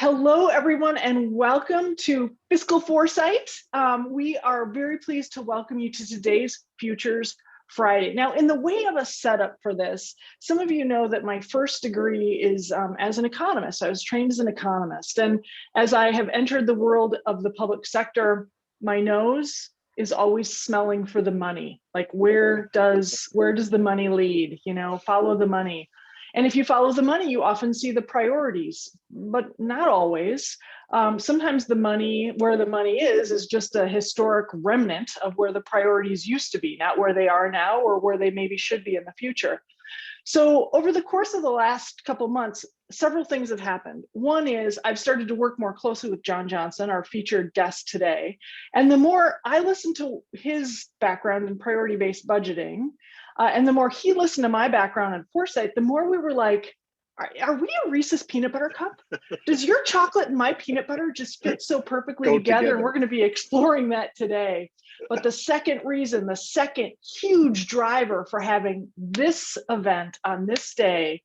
Hello, everyone, and welcome to Fiscal Foresight. We are very pleased to welcome you to today's Futures Friday. Now, in the way of a setup for this, some of you know that my first degree is as an economist. I was trained as an economist, and as I have entered the world of the public sector, my nose is always smelling for the money. Like, where does the money lead? You know, follow the money. And if you follow the money, you often see the priorities, but not always. Sometimes the money, where the money is just a historic remnant of where the priorities used to be, not where they are now or where they maybe should be in the future. So over the course of the last couple of months, several things have happened. One is I've started to work more closely with Jon Johnson, our featured guest today. And the more I listen to his background in priority-based budgeting, and the more he listened to my background in foresight, the more we were like, are we a Reese's peanut butter cup? Does your chocolate and my peanut butter just fit so perfectly together? And we're going to be exploring that today. But the second reason, the second huge driver for having this event on this day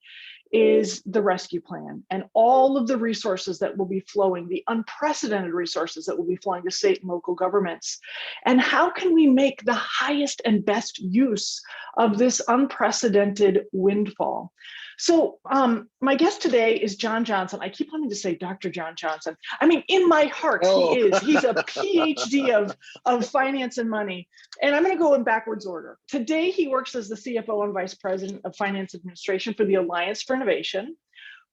is the rescue plan and all of the resources that will be flowing, the unprecedented resources that will be flowing to state and local governments. And how can we make the highest and best use of this unprecedented windfall? So my guest today is Jon Johnson. I keep wanting to say Dr. Jon Johnson. I mean, in my heart, he is. He's a PhD of finance and money. And I'm going to go in backwards order. Today, he works as the CFO and Vice President of Finance Administration for the Alliance for Innovation.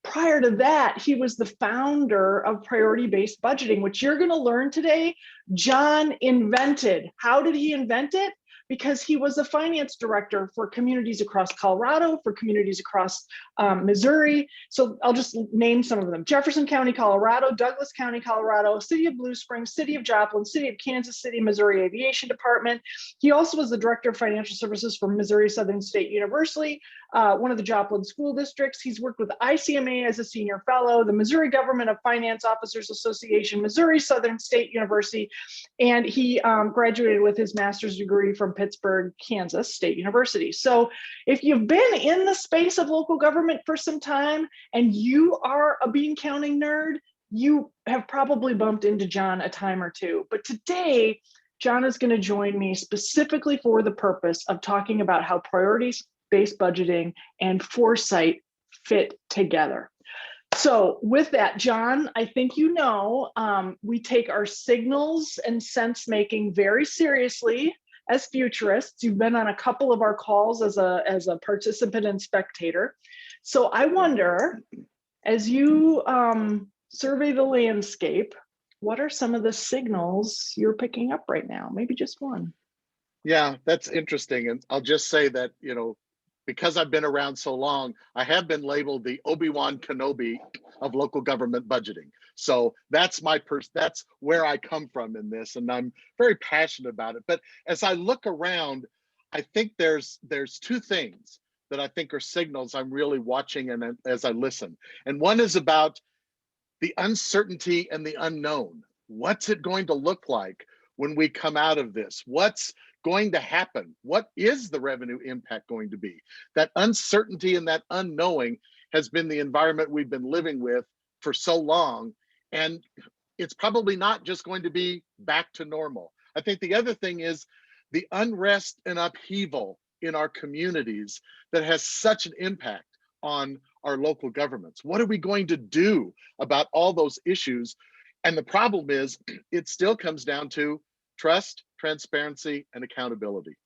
Prior to that, he was the founder of priority-based budgeting, which you're going to learn today. Jon invented. How did he invent it? Because he was the finance director for communities across Colorado, for communities across Missouri. So I'll just name some of them: Jefferson County, Colorado; Douglas County, Colorado; City of Blue Springs; City of Joplin; City of Kansas City, Missouri Aviation Department. He also was the director of financial services for Missouri Southern State University, one of the Joplin school districts. He's worked with ICMA as a senior fellow, the Missouri Government of Finance Officers Association, Missouri Southern State University, and he graduated with his master's degree from Pittsburgh, Kansas State University. So if you've been in the space of local government for some time and you are a bean counting nerd, you have probably bumped into Jon a time or two. But today, Jon is going to join me specifically for the purpose of talking about how priorities-based budgeting and foresight fit together. So with that, Jon, I think you know, we take our signals and sense making very seriously as futurists. You've been on a couple of our calls as a participant and spectator. So I wonder, as you survey the landscape, what are some of the signals you're picking up right now? Maybe just one. Yeah, that's interesting. And I'll just say that, you know, because I've been around so long, I have been labeled the Obi-Wan Kenobi of local government budgeting. So that's that's where I come from in this, and I'm very passionate about it. But as I look around, I think there's two things that I think are signals I'm really watching and as I listen. And one is about the uncertainty and the unknown. What's it going to look like when we come out of this? What's going to happen? What is the revenue impact going to be? That uncertainty and that unknowing has been the environment we've been living with for so long. And it's probably not just going to be back to normal. I think the other thing is the unrest and upheaval in our communities that has such an impact on our local governments. What are we going to do about all those issues? And the problem is, it still comes down to trust, transparency, and accountability.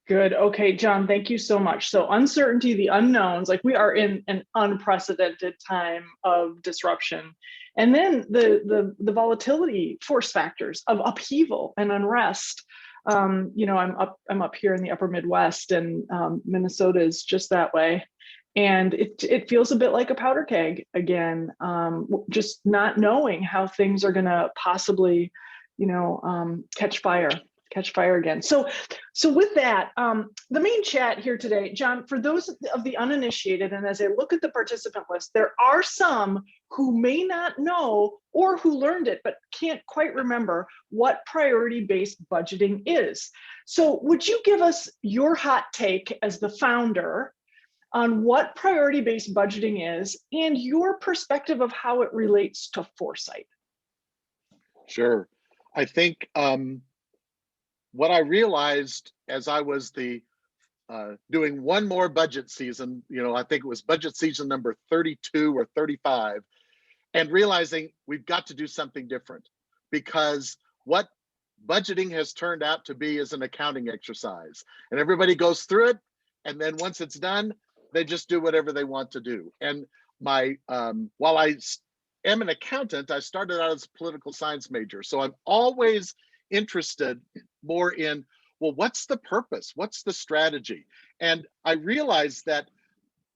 Good. Okay, Jon, thank you so much. So uncertainty, the unknowns, like we are in an unprecedented time of disruption. And then the volatility force factors of upheaval and unrest. You know, I'm up here in the upper Midwest, and Minnesota is just that way. And it feels a bit like a powder keg again, just not knowing how things are gonna possibly, you know, catch fire again. So with that, the main chat here today, Jon, for those of the uninitiated, and as I look at the participant list, there are some who may not know or who learned it, but can't quite remember what priority-based budgeting is. So would you give us your hot take as the founder on what priority-based budgeting is and your perspective of how it relates to foresight. Sure. I think what I realized as I was doing one more budget season, I think it was budget season number 32 or 35, and realizing we've got to do something different, because what budgeting has turned out to be is an accounting exercise, and everybody goes through it, and then once it's done, they just do whatever they want to do. And while I am an accountant, I started out as a political science major, so I'm always interested more in, well, what's the purpose? What's the strategy? And I realized that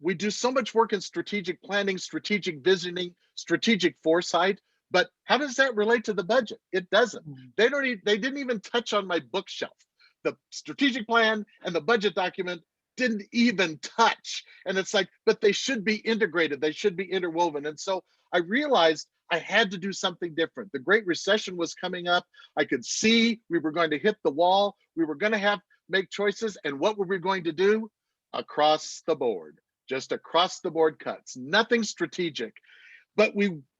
we do so much work in strategic planning, strategic visioning, strategic foresight, but how does that relate to the budget? It doesn't. They didn't even touch on my bookshelf. The strategic plan and the budget document didn't even touch. And it's like, but they should be integrated. They should be interwoven. And so I realized I had to do something different. The Great Recession was coming up. I could see we were going to hit the wall. We were going to have make choices. And what were we going to do? Across the board, just across the board cuts, nothing strategic. But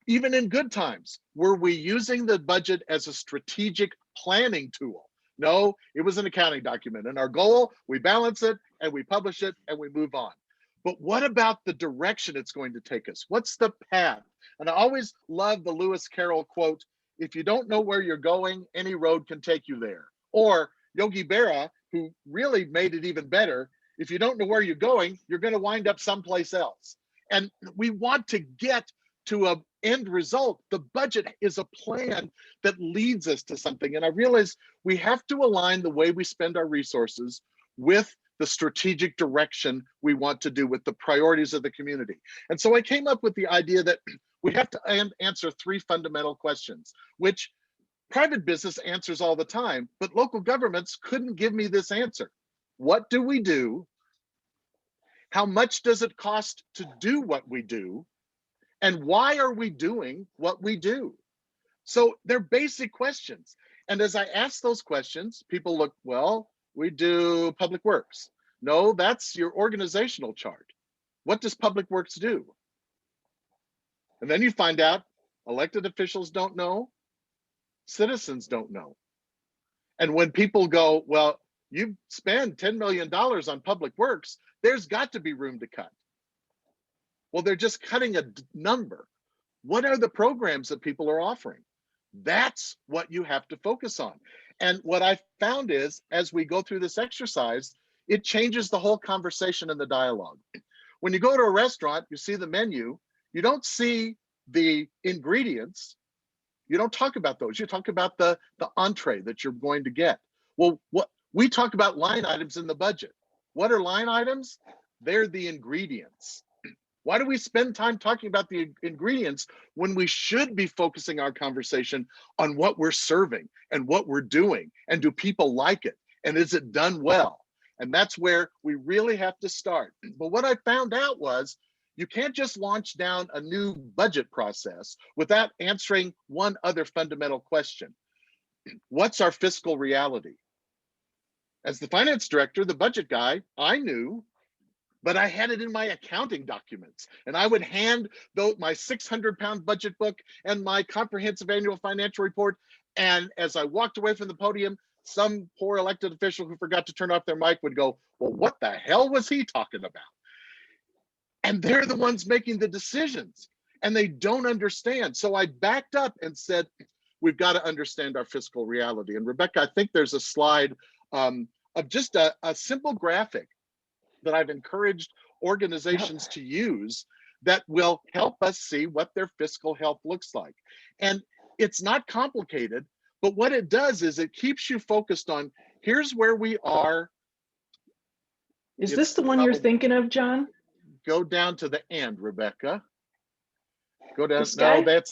even in good times, were we using the budget as a strategic planning tool? No, it was an accounting document. And our goal, we balance it and we publish it and we move on. But what about the direction it's going to take us? What's the path? And I always love the Lewis Carroll quote, if you don't know where you're going, any road can take you there. Or Yogi Berra, who really made it even better, if you don't know where you're going, you're going to wind up someplace else. And we want to get to an end result. The budget is a plan that leads us to something. And I realize we have to align the way we spend our resources with the strategic direction we want to do, with the priorities of the community. And so I came up with the idea that we have to answer three fundamental questions, which private business answers all the time, but local governments couldn't give me this answer. What do we do? How much does it cost to do what we do? And why are we doing what we do? So they're basic questions. And as I ask those questions, people look, well, we do public works. No, that's your organizational chart. What does public works do? And then you find out elected officials don't know, citizens don't know. And when people go, well, you spend $10 million on public works, there's got to be room to cut. Well, they're just cutting a number. What are the programs that people are offering? That's what you have to focus on. And what I found is, as we go through this exercise, it changes the whole conversation and the dialogue. When you go to a restaurant, you see the menu, you don't see the ingredients. You don't talk about those. You talk about the entree that you're going to get. Well, we talk about line items in the budget. What are line items? They're the ingredients. Why do we spend time talking about the ingredients when we should be focusing our conversation on what we're serving and what we're doing? And do people like it? And is it done well? And that's where we really have to start. But what I found out was you can't just launch down a new budget process without answering one other fundamental question. What's our fiscal reality? As the finance director, the budget guy, I knew, but I had it in my accounting documents. And I would hand my 600-pound budget book and my comprehensive annual financial report. And as I walked away from the podium, some poor elected official who forgot to turn off their mic would go, well, what the hell was he talking about? And they're the ones making the decisions and they don't understand. So I backed up and said, we've got to understand our fiscal reality. And Rebecca, I think there's a slide of just a simple graphic that I've encouraged organizations to use that will help us see what their fiscal health looks like. And it's not complicated, but what it does is it keeps you focused on, here's where we are. Is this the one you're thinking of, John? Go down to the end, Rebecca. Go down. No,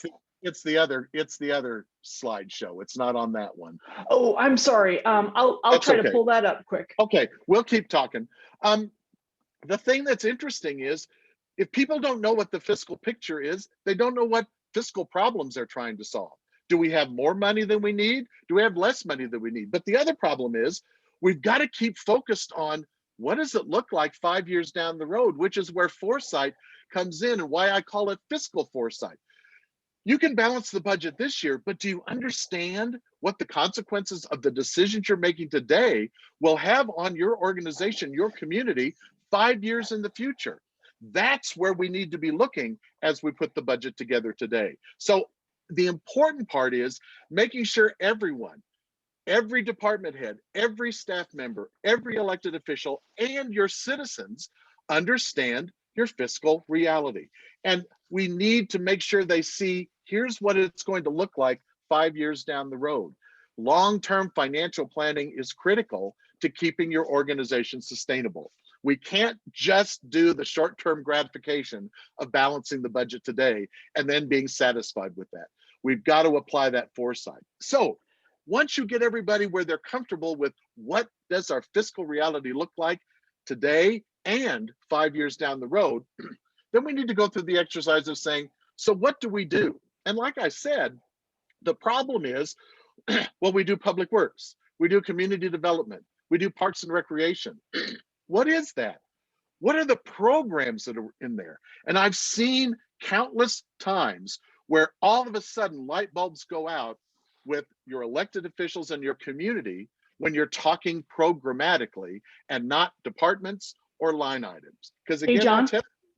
it's the other slideshow. It's not on that one. Oh, I'm sorry. I'll try to pull that up quick. Okay, we'll keep talking. The thing that's interesting is if people don't know what the fiscal picture is, they don't know what fiscal problems they're trying to solve. Do we have more money than we need? Do we have less money than we need? But the other problem is we've got to keep focused on what does it look like 5 years down the road, which is where foresight comes in and why I call it fiscal foresight. You can balance the budget this year, but do you understand what the consequences of the decisions you're making today will have on your organization, your community, 5 years in the future? That's where we need to be looking as we put the budget together today. So the important part is making sure everyone, every department head, every staff member, every elected official, and your citizens understand your fiscal reality. And we need to make sure they see, here's what it's going to look like 5 years down the road. Long-term financial planning is critical to keeping your organization sustainable. We can't just do the short-term gratification of balancing the budget today and then being satisfied with that. We've got to apply that foresight. So once you get everybody where they're comfortable with what does our fiscal reality look like today and 5 years down the road, then we need to go through the exercise of saying, so what do we do? And like I said, the problem is, well, we do public works, we do community development, we do parks and recreation. What is that? What are the programs that are in there? And I've seen countless times where all of a sudden light bulbs go out with your elected officials and your community when you're talking programmatically and not departments or line items. Because again, hey,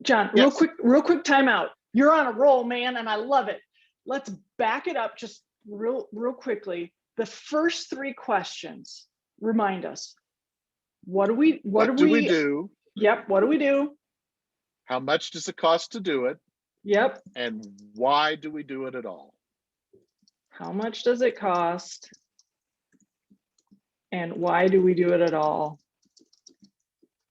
John, yes. real quick time out. You're on a roll, man, and I love it. Let's back it up just real quickly. The first three questions remind us. What do we do? Yep, what do we do? How much does it cost to do it? Yep. And why do we do it at all? How much does it cost? And why do we do it at all?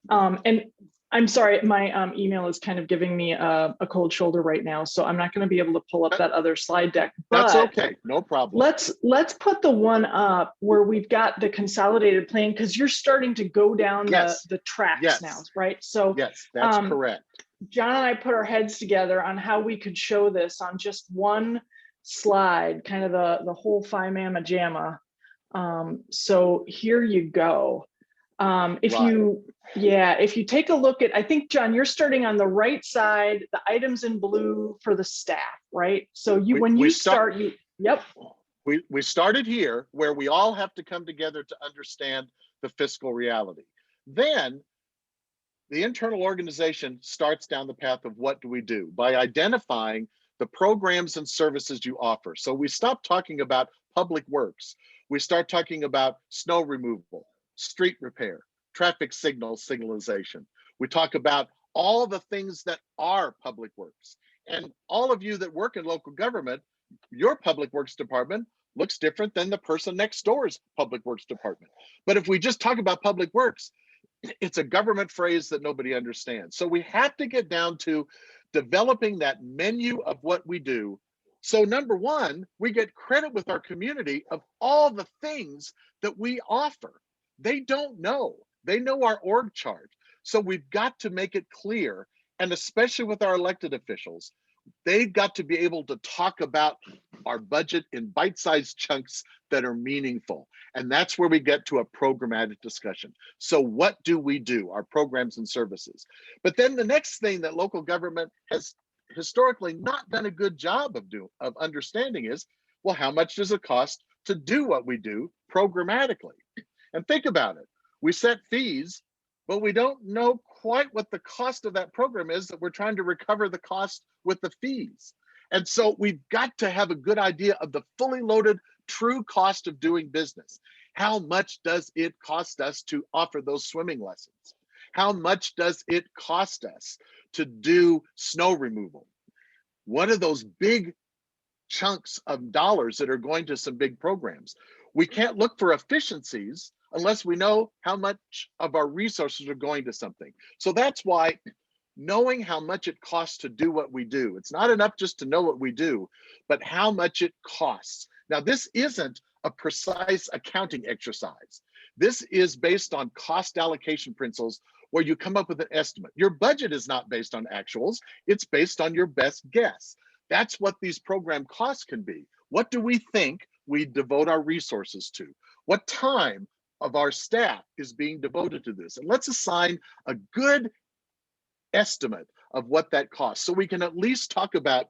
And I'm sorry, my email is kind of giving me a cold shoulder right now, so I'm not going to be able to pull up that other slide deck. But that's okay, no problem. Let's put the one up where we've got the consolidated plan, because you're starting to go down the tracks now, right? So yes, that's correct. John and I put our heads together on how we could show this on just one slide, kind of the whole phi mamma jamma. So here you go. If you take a look at, I think, John, you're starting on the right side, the items in blue for the staff, right? So we started here where we all have to come together to understand the fiscal reality. Then the internal organization starts down the path of what do we do by identifying the programs and services you offer. So we stop talking about public works. We start talking about snow removal, street repair, traffic signalization. We talk about all the things that are public works. And all of you that work in local government, your public works department looks different than the person next door's public works department. But if we just talk about public works, it's a government phrase that nobody understands. So we have to get down to developing that menu of what we do. So number one, we get credit with our community of all the things that we offer. They don't know. They know our org chart. So we've got to make it clear, and especially with our elected officials, they've got to be able to talk about our budget in bite-sized chunks that are meaningful. And that's where we get to a programmatic discussion. So what do we do? Our programs and services. But then the next thing that local government has historically not done a good job of understanding is, well, how much does it cost to do what we do programmatically? And think about it. We set fees, but we don't know quite what the cost of that program is that we're trying to recover the cost with the fees. And so we've got to have a good idea of the fully loaded true cost of doing business. How much does it cost us to offer those swimming lessons? How much does it cost us to do snow removal? What are those big chunks of dollars that are going to some big programs? We can't look for efficiencies unless we know how much of our resources are going to something. So that's why knowing how much it costs to do what we do, it's not enough just to know what we do, but how much it costs. Now, this isn't a precise accounting exercise. This is based on cost allocation principles where you come up with an estimate. Your budget is not based on actuals, it's based on your best guess. That's what these program costs can be. What do we think we devote our resources to? What time of our staff is being devoted to this. And let's assign a good estimate of what that costs, so we can at least talk about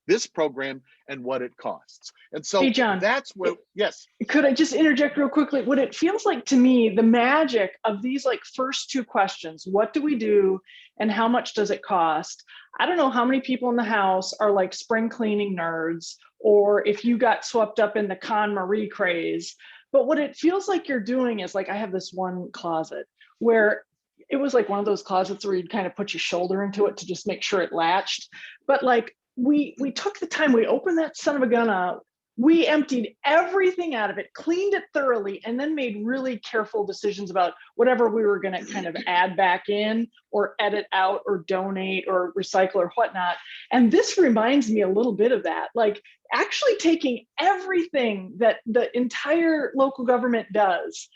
this program and what it costs. And so Hey, John, that's where, yes. could I just interject real quickly? What it feels like to me, the magic of these like first two questions, what do we do and how much does it cost? I don't know how many people in the house are like spring cleaning nerds, or if you got swept up in the KonMari craze. But what it feels like you're doing is like, I have this one closet where it was like one of those closets where you'd kind of put your shoulder into it to just make sure it latched. But like we took the time, we opened that son of a gun out, we emptied everything out of it, cleaned it thoroughly, and then made really careful decisions about whatever we were going to kind of add back in or edit out or donate or recycle or whatnot. And this reminds me a little bit of that, like actually taking everything that the entire local government does,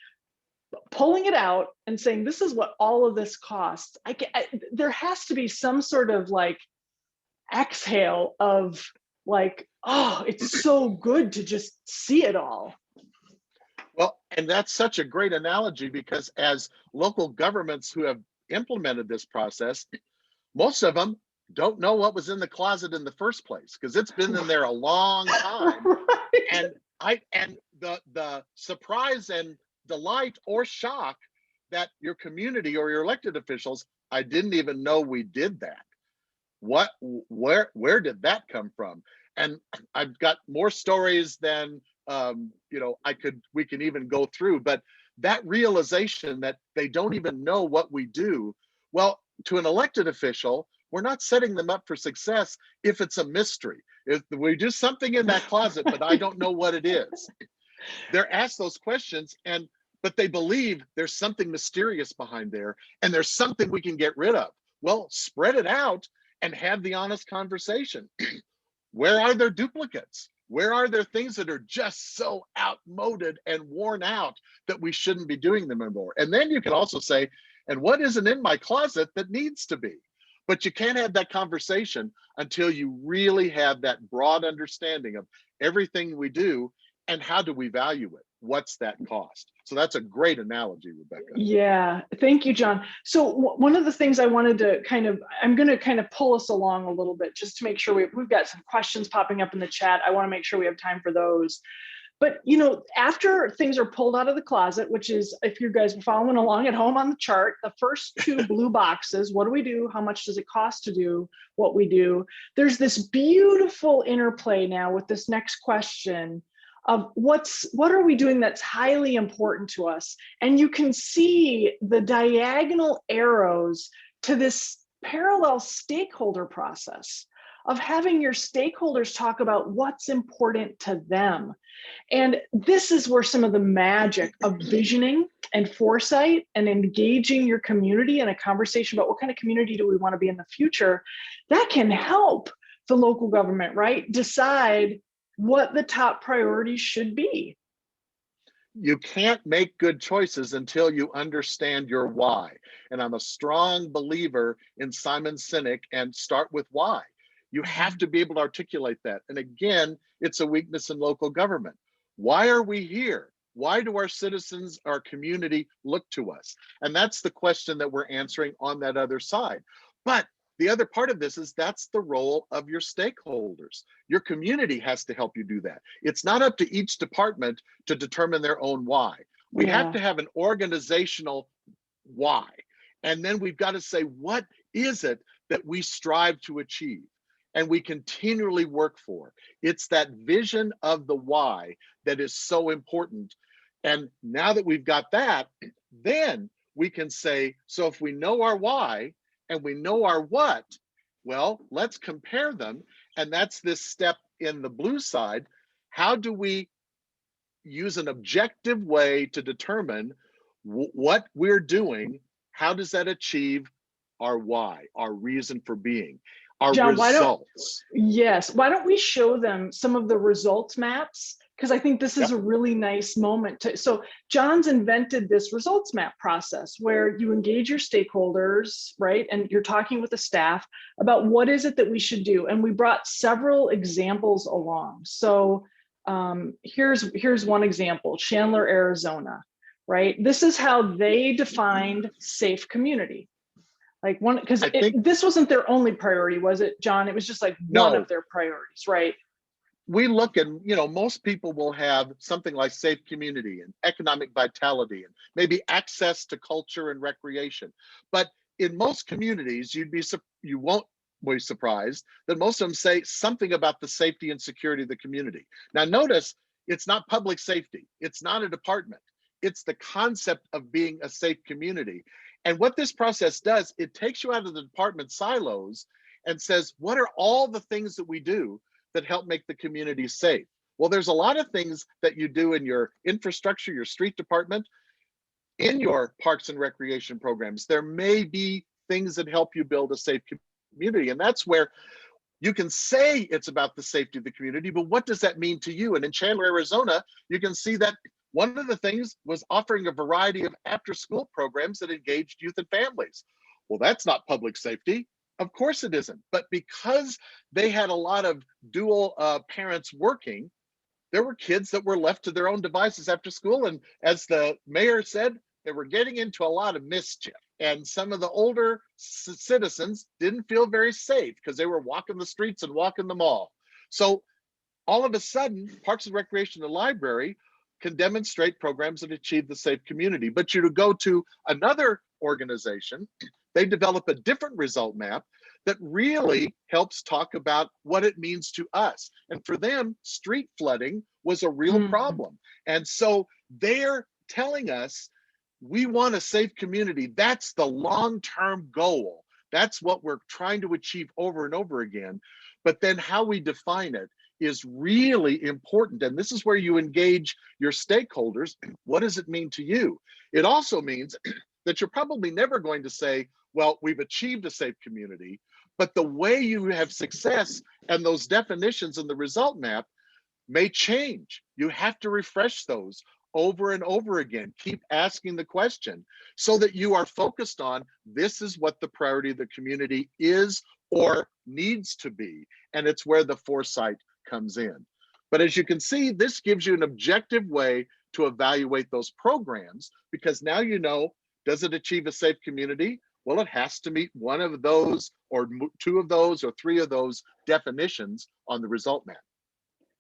pulling it out and saying, this is what all of this costs. There has to be some sort of like exhale of like, oh, it's so good to just see it all. Well, and that's such a great analogy, because as local governments who have implemented this process, most of them don't know what was in the closet in the first place, because it's been in there a long time. Right. And the surprise and delight or shock that your community or your elected officials, I didn't even know we did that. Where did that come from? And I've got more stories than we can even go through, but that realization that they don't even know what we do. Well, to an elected official, we're not setting them up for success if it's a mystery. If we do something in that closet, but I don't know what it is. They're asked those questions, but they believe there's something mysterious behind there, and there's something we can get rid of. Well, spread it out and have the honest conversation. Where are there duplicates? Where are there things that are just so outmoded and worn out that we shouldn't be doing them anymore? And then you can also say, and what isn't in my closet that needs to be? But you can't have that conversation until you really have that broad understanding of everything we do and how do we value it? What's that cost? So that's a great analogy, Rebecca. Yeah, thank you, John. So one of the things I wanted to I'm going to kind of pull us along a little bit just to make sure we've got some questions popping up in the chat. I want to make sure we have time for those. But, after things are pulled out of the closet, which is, if you guys are following along at home on the chart, the first two blue boxes, what do we do? How much does it cost to do what we do? There's this beautiful interplay now with this next question of what are we doing that's highly important to us? And you can see the diagonal arrows to this parallel stakeholder process of having your stakeholders talk about what's important to them. And this is where some of the magic of visioning and foresight and engaging your community in a conversation about what kind of community do we want to be in the future, that can help the local government, right, decide what the top priorities should be. You can't make good choices until you understand your why. And I'm a strong believer in Simon Sinek and start with why. You have to be able to articulate that. And again, it's a weakness in local government. Why are we here? Why do our citizens, our community look to us? And that's the question that we're answering on that other side. But the other part of this is that's the role of your stakeholders. Your community has to help you do that. It's not up to each department to determine their own why. We have to have an organizational why. And then we've got to say, what is it that we strive to achieve and we continually work for? It's that vision of the why that is so important. And now that we've got that, then we can say, so if we know our why, and we know our what, well, let's compare them. And that's this step in the blue side. How do we use an objective way to determine what we're doing? How does that achieve our why, our reason for being, our John, results? Why don't we show them some of the results maps? Because I think this is a really nice moment so John's invented this results map process where you engage your stakeholders, right? And you're talking with the staff about what is it that we should do. And we brought several examples along. So here's one example, Chandler, Arizona, right? This is how they defined safe community. Like one, because I think, this wasn't their only priority, was it, John? It was just like one no, of their priorities, right? we look and, you know, most people will have something like safe community and economic vitality and maybe access to culture and recreation. But in most communities, you won't be surprised that most of them say something about the safety and security of the community. Now notice, it's not public safety, it's not a department, it's the concept of being a safe community. And what this process does, it takes you out of the department silos and says, what are all the things that we do that help make the community safe? Well, there's a lot of things that you do in your infrastructure, your street department, in your parks and recreation programs. There may be things that help you build a safe community. And that's where you can say it's about the safety of the community, but what does that mean to you? And in Chandler, Arizona, you can see that one of the things was offering a variety of after-school programs that engaged youth and families. Well, that's not public safety. Of course it isn't. But because they had a lot of dual parents working, there were kids that were left to their own devices after school. And as the mayor said, they were getting into a lot of mischief. And some of the older citizens didn't feel very safe because they were walking the streets and walking the mall. So all of a sudden, Parks and Recreation and Library can demonstrate programs that achieve the safe community. But you to go to another organization, they develop a different result map that really helps talk about what it means to us. And for them, street flooding was a real problem. And so they're telling us, we want a safe community. That's the long-term goal. That's what we're trying to achieve over and over again. But then how we define it is really important. And this is where you engage your stakeholders. What does it mean to you? It also means that you're probably never going to say, well, we've achieved a safe community, but the way you have success and those definitions in the result map may change. You have to refresh those over and over again. Keep asking the question so that you are focused on, this is what the priority of the community is or needs to be. And it's where the foresight comes in. But as you can see, this gives you an objective way to evaluate those programs, because now you know, does it achieve a safe community? Well, it has to meet one of those or two of those or three of those definitions on the result map.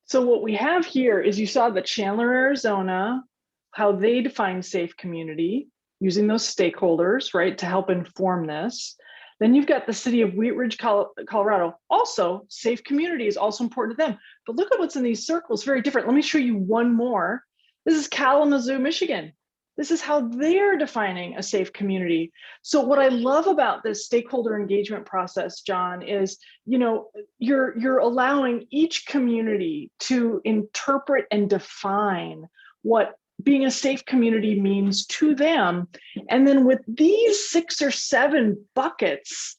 So what we have here is, you saw the Chandler, Arizona, how they define safe community using those stakeholders, right, to help inform this. Then you've got the city of Wheat Ridge, Colorado. Also, safe community is also important to them. But look at what's in these circles, very different. Let me show you one more. This is Kalamazoo, Michigan. This is how they're defining a safe community. So what I love about this stakeholder engagement process, John, is, you know, you're allowing each community to interpret and define what being a safe community means to them. And then with these 6 or 7 buckets,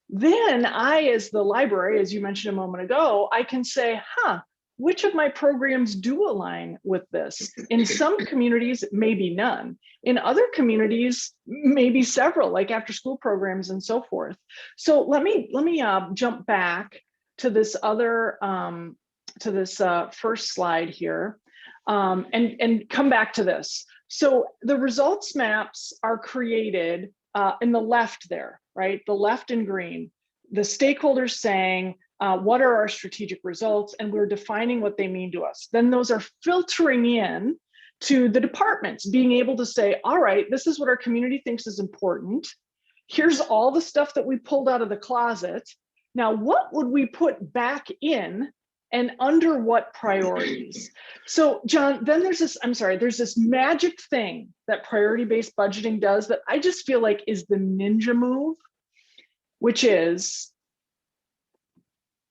then I, as the library, as you mentioned a moment ago, I can say, which of my programs do align with this? In some communities, maybe none. In other communities, maybe several, like after school programs and so forth. So let me jump back to this other, first slide here, and come back to this. So the results maps are created in the left there, right? The left in green, the stakeholders saying, what are our strategic results? And we're defining what they mean to us. Then those are filtering in to the departments, being able to say, all right, this is what our community thinks is important. Here's all the stuff that we pulled out of the closet. Now, what would we put back in and under what priorities? So John, then there's this magic thing that priority-based budgeting does that I just feel like is the ninja move, which is,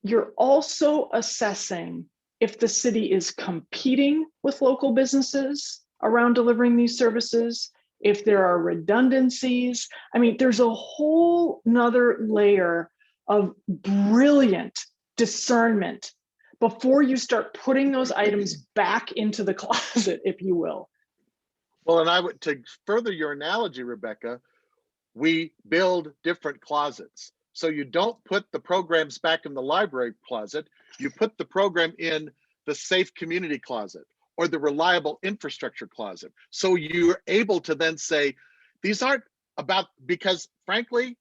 you're also assessing if the city is competing with local businesses around delivering these services, if there are redundancies. I mean, there's a whole nother layer of brilliant discernment before you start putting those items back into the closet, if you will. Well, and I would, to further your analogy, Rebecca, we build different closets. So you don't put the programs back in the library closet, you put the program in the safe community closet, or the reliable infrastructure closet. So you're able to then say, these aren't about, because frankly,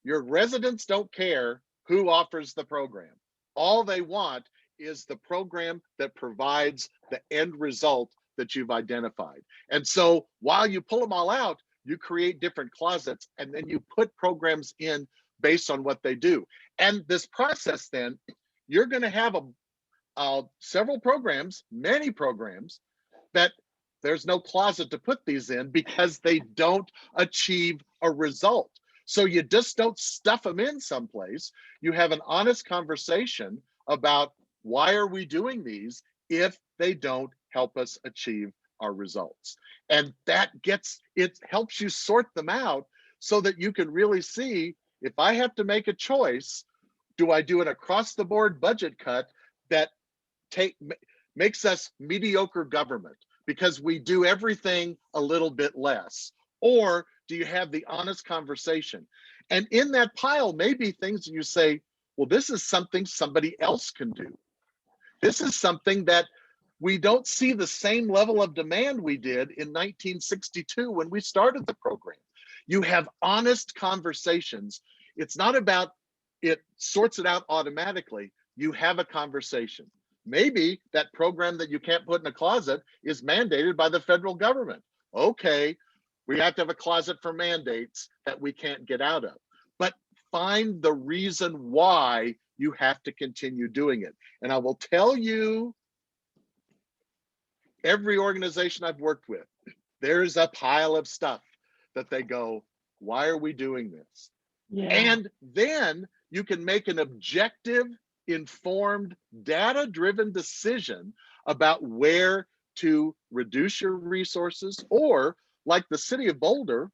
your residents don't care who offers the program. All they want is the program that provides the end result that you've identified. And so while you pull them all out, you create different closets, and then you put programs in based on what they do. And this process, then you're going to have several programs, many programs, that there's no closet to put these in because they don't achieve a result. So you just don't stuff them in someplace. You have an honest conversation about, why are we doing these if they don't help us achieve our results? And it helps you sort them out so that you can really see, if I have to make a choice, do I do an across the board budget cut that makes us mediocre government because we do everything a little bit less? Or do you have the honest conversation? And in that pile may be things that you say, well, this is something somebody else can do. This is something that we don't see the same level of demand we did in 1962 when we started the program. You have honest conversations. It's not about it sorts it out automatically. You have a conversation. Maybe that program that you can't put in a closet is mandated by the federal government. Okay, we have to have a closet for mandates that we can't get out of. But find the reason why you have to continue doing it. And I will tell you, every organization I've worked with, there's a pile of stuff that they go, why are we doing this? Yeah. And then you can make an objective, informed, data-driven decision about where to reduce your resources, or like the city of Boulder,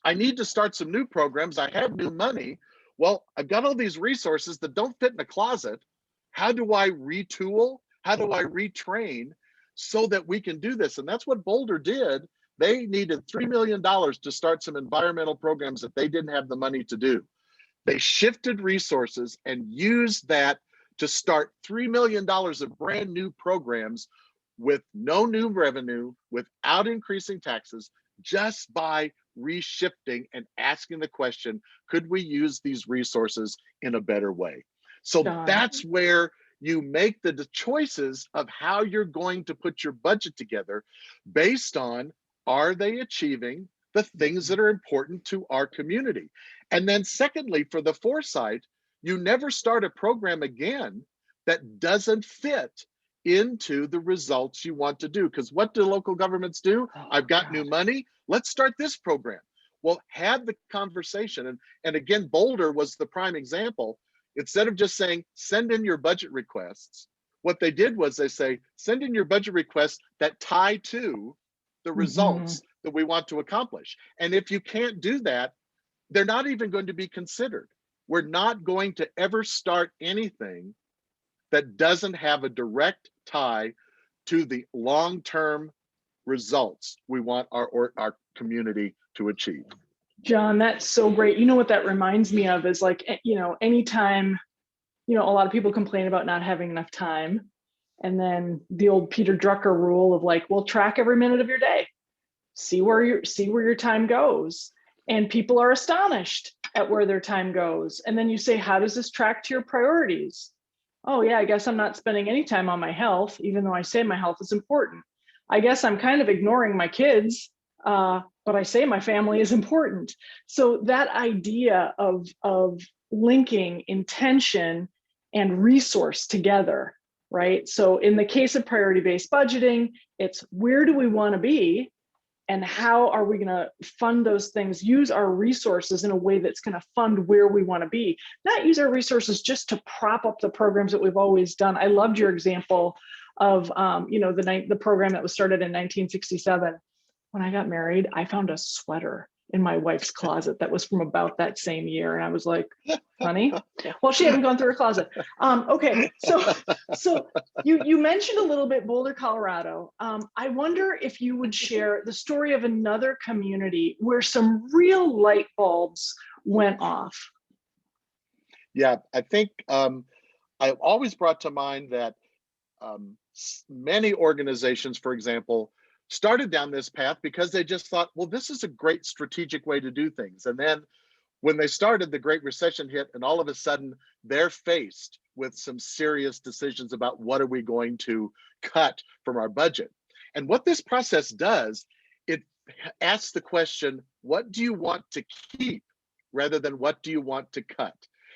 I need to start some new programs. I have new money. Well, I've got all these resources that don't fit in a closet. How do I retool? How do I retrain so that we can do this? And that's what Boulder did. They needed $3 million to start some environmental programs that they didn't have the money to do. They shifted resources and used that to start $3 million of brand new programs with no new revenue, without increasing taxes, just by reshifting and asking the question, could we use these resources in a better way? So that's where you make the choices of how you're going to put your budget together based on, are they achieving the things that are important to our community? And then secondly, for the foresight, you never start a program again that doesn't fit into the results you want to do. Because what do local governments do? I've got new money, let's start this program. Well, have the conversation. And again, Boulder was the prime example. Instead of just saying, send in your budget requests, what they did was they say, send in your budget requests that tie to the results that we want to accomplish. And if you can't do that, they're not even going to be considered. We're not going to ever start anything that doesn't have a direct tie to the long-term results we want our community to achieve. John, that's so great. You know what that reminds me of is, like, anytime, a lot of people complain about not having enough time. And then the old Peter Drucker rule of, like, well, track every minute of your day, see where your time goes. And people are astonished at where their time goes. And then you say, how does this track to your priorities? Oh yeah, I guess I'm not spending any time on my health, even though I say my health is important. I guess I'm kind of ignoring my kids, but I say my family is important. So that idea of linking intention and resource together, right? So in the case of priority-based budgeting, it's, where do we want to be? And how are we going to fund those things, use our resources in a way that's going to fund where we want to be, not use our resources just to prop up the programs that we've always done. I loved your example of, the program that was started in 1967. When I got married, I found a sweater in my wife's closet that was from about that same year. And I was like, honey, well, she hadn't gone through her closet. Okay, so you mentioned a little bit Boulder, Colorado. I wonder if you would share the story of another community where some real light bulbs went off. Yeah, I think I've always brought to mind that many organizations, for example, started down this path because they just thought, well, this is a great strategic way to do things. And then when they started, the Great Recession hit, and all of a sudden they're faced with some serious decisions about what are we going to cut from our budget. And what this process does, it asks the question, what do you want to keep rather than what do you want to cut?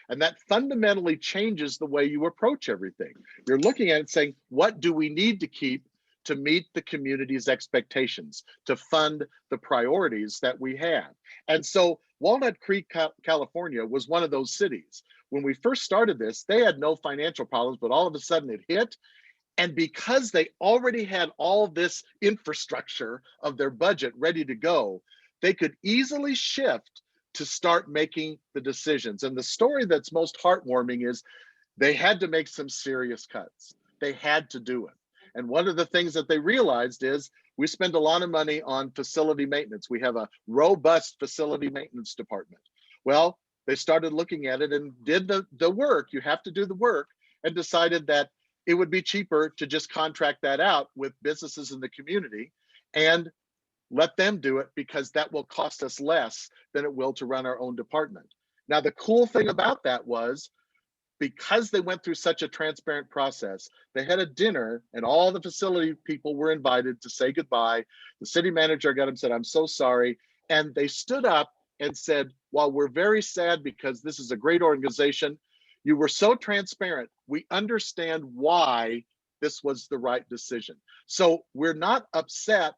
And that fundamentally changes the way you approach everything. You're looking at it saying, what do we need to keep to meet the community's expectations, to fund the priorities that we have? And so Walnut Creek, California was one of those cities. When we first started this, they had no financial problems, but all of a sudden it hit. And because they already had all this infrastructure of their budget ready to go, they could easily shift to start making the decisions. And the story that's most heartwarming is they had to make some serious cuts. They had to do it. And one of the things that they realized is we spend a lot of money on facility maintenance. We have a robust facility maintenance department. Well, they started looking at it and did the work. You have to do the work, and decided that it would be cheaper to just contract that out with businesses in the community and let them do it, because that will cost us less than it will to run our own department. Now, the cool thing about that was, because they went through such a transparent process, they had a dinner and all the facility people were invited to say goodbye. The city manager got them, said, "I'm so sorry." And they stood up and said, "While we're very sad because this is a great organization, you were so transparent. We understand why this was the right decision. So we're not upset."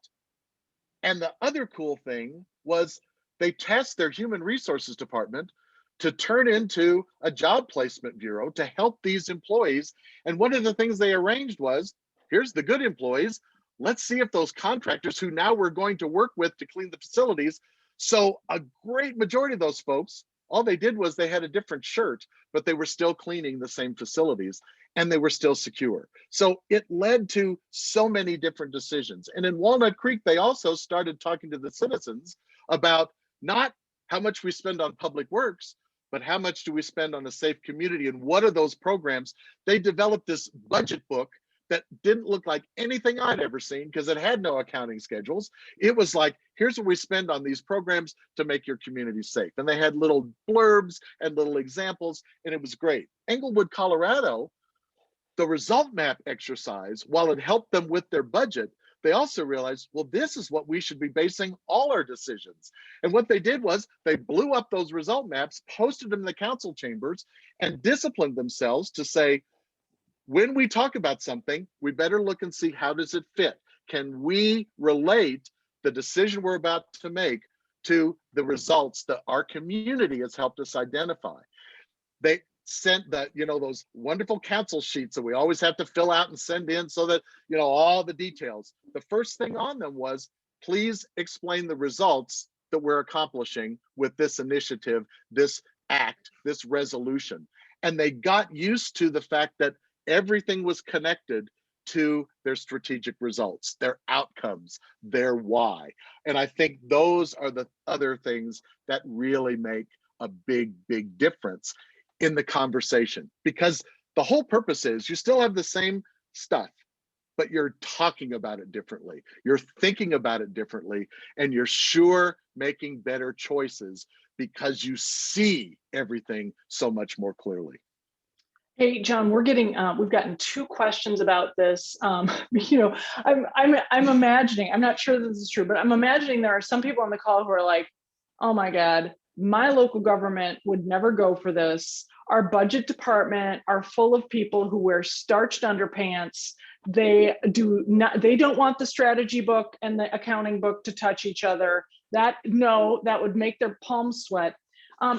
And the other cool thing was they tasked their human resources department to turn into a job placement bureau to help these employees. And one of the things they arranged was, here's the good employees. Let's see if those contractors who now we're going to work with to clean the facilities. So a great majority of those folks, all they did was they had a different shirt, but they were still cleaning the same facilities and they were still secure. So it led to so many different decisions. And in Walnut Creek, they also started talking to the citizens about not how much we spend on public works, but how much do we spend on a safe community, and what are those programs? They developed this budget book that didn't look like anything I'd ever seen because it had no accounting schedules. It was like, here's what we spend on these programs to make your community safe. And they had little blurbs and little examples, and it was great. Englewood, Colorado, the result map exercise, while it helped them with their budget, they also realized, well, this is what we should be basing all our decisions. And what they did was they blew up those result maps, posted them in the council chambers, and disciplined themselves to say, when we talk about something, we better look and see, how does it fit? Can we relate the decision we're about to make to the results that our community has helped us identify? They sent that, those wonderful council sheets that we always have to fill out and send in so that, all the details. The first thing on them was, please explain the results that we're accomplishing with this initiative, this act, this resolution. And they got used to the fact that everything was connected to their strategic results, their outcomes, their why. And I think those are the other things that really make a big, big difference in the conversation, because the whole purpose is you still have the same stuff, but you're talking about it differently. You're thinking about it differently, and you're sure making better choices because you see everything so much more clearly. Hey, John, we've gotten 2 questions about this. I'm imagining, I'm not sure this is true, but I'm imagining there are some people on the call who are like, oh my God, my local government would never go for this. Our budget department are full of people who wear starched underpants. They don't want the strategy book and the accounting book to touch each other. That would make their palms sweat.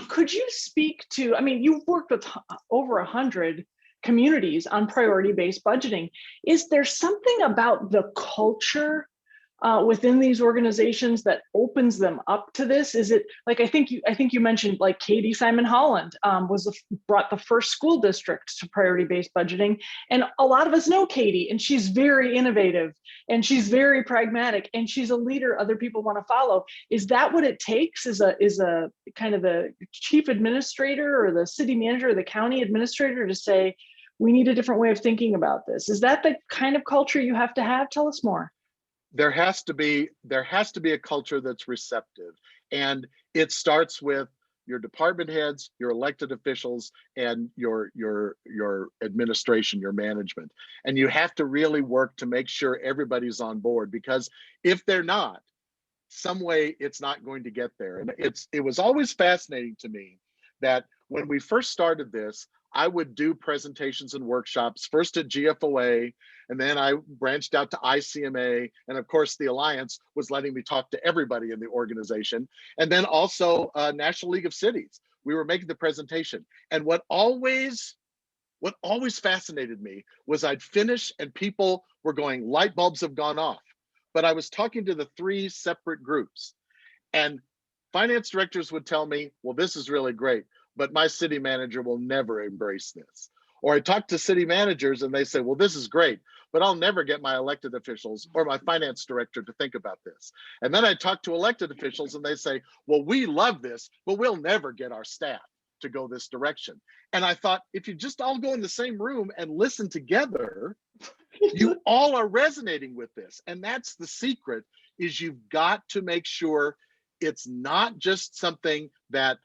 Could you speak to, you've worked with over 100 communities on priority-based budgeting. Is there something about the culture within these organizations that opens them up to this? Is it like, I think you mentioned like Katie Simon Holland brought the first school district to priority-based budgeting. And a lot of us know Katie, and she's very innovative and she's very pragmatic and she's a leader other people want to follow. Is that what it takes? Is a kind of the chief administrator or the city manager or the county administrator to say, we need a different way of thinking about this. Is that the kind of culture you have to have? Tell us more. There has to be a culture that's receptive, and it starts with your department heads, your elected officials, and your administration, your management. And you have to really work to make sure everybody's on board, because if they're not, some way it's not going to get there. And it was always fascinating to me that when we first started this, I would do presentations and workshops, first at GFOA, and then I branched out to ICMA. And of course, the Alliance was letting me talk to everybody in the organization. And then also National League of Cities. We were making the presentation. And what always fascinated me was I'd finish and people were going, light bulbs have gone off. But I was talking to the 3 separate groups, and finance directors would tell me, well, this is really great, but my city manager will never embrace this. Or I talked to city managers and they say, well, this is great, but I'll never get my elected officials or my finance director to think about this. And then I talk to elected officials and they say, well, we love this, but we'll never get our staff to go this direction. And I thought, if you just all go in the same room and listen together, you all are resonating with this. And that's the secret, is you've got to make sure it's not just something that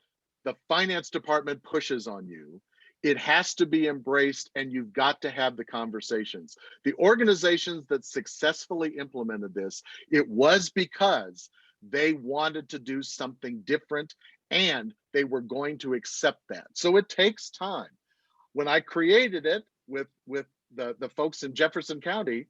the finance department pushes on you. It has to be embraced, and you've got to have the conversations. The organizations that successfully implemented this, it was because they wanted to do something different and they were going to accept that. So it takes time. When I created it with the folks in Jefferson County,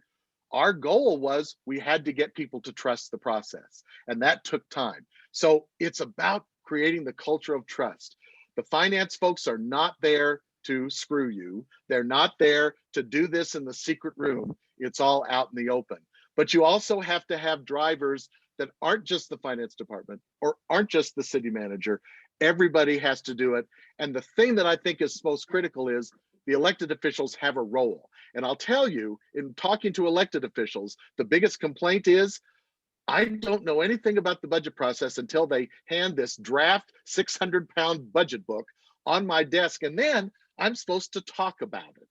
our goal was we had to get people to trust the process, and that took time. So it's about creating the culture of trust. The finance folks are not there to screw you. They're not there to do this in the secret room. It's all out in the open. But you also have to have drivers that aren't just the finance department or aren't just the city manager. Everybody has to do it. And the thing that I think is most critical is the elected officials have a role. And I'll tell you, in talking to elected officials, the biggest complaint is, I don't know anything about the budget process until they hand this draft 600-pound budget book on my desk, and then I'm supposed to talk about it.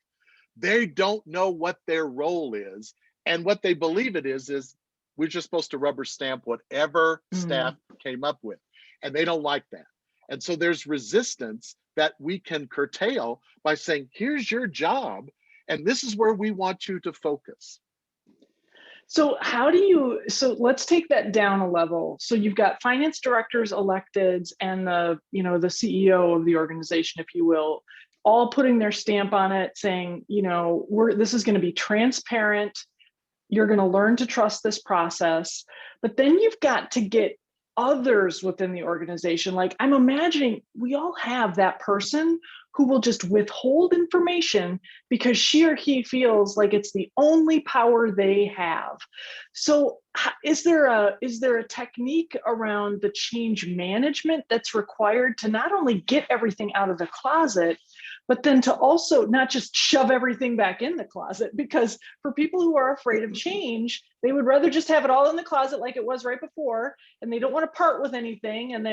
They don't know what their role is, and what they believe it is we're just supposed to rubber stamp whatever staff came up with, and they don't like that. And so there's resistance that we can curtail by saying, here's your job, and this is where we want you to focus. So so let's take that down a level. So you've got finance directors, electeds, and the CEO of the organization, if you will, all putting their stamp on it, saying, this is going to be transparent. You're going to learn to trust this process. But then you've got to get others within the organization. Like, I'm imagining we all have that person who will just withhold information because she or he feels like it's the only power they have. So is there a technique around the change management that's required to not only get everything out of the closet, but then to also not just shove everything back in the closet? Because for people who are afraid of change, they would rather just have it all in the closet like it was right before, and they don't want to part with anything. And